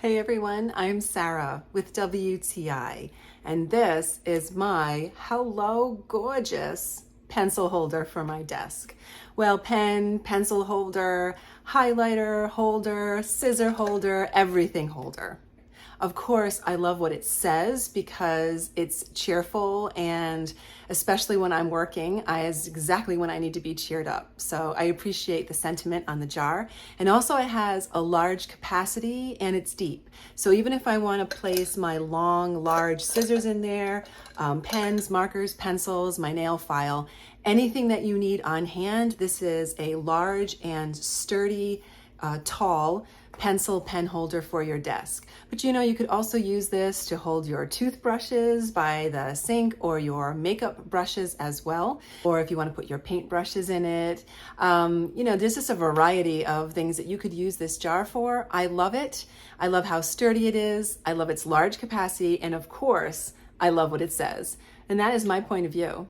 Hey everyone, I'm Sarah with WTI, and this is my Hello Gorgeous pencil holder for my desk. Well, pen, pencil holder, highlighter holder, scissor holder, everything holder. Of course, I love what it says because it's cheerful, and especially when I'm working, is exactly when I need to be cheered up. So I appreciate the sentiment on the jar. And also it has a large capacity and it's deep. So even if I want to place my long, large scissors in there, pens, markers, pencils, my nail file, anything that you need on hand, this is a large and sturdy, tall pencil pen holder for your desk. But you know, you could also use this to hold your toothbrushes by the sink or your makeup brushes as well. Or if you want to put your paint brushes in it. You know, there's just a variety of things that you could use this jar for. I love it. I love how sturdy it is. I love its large capacity. And of course, I love what it says. And that is my point of view.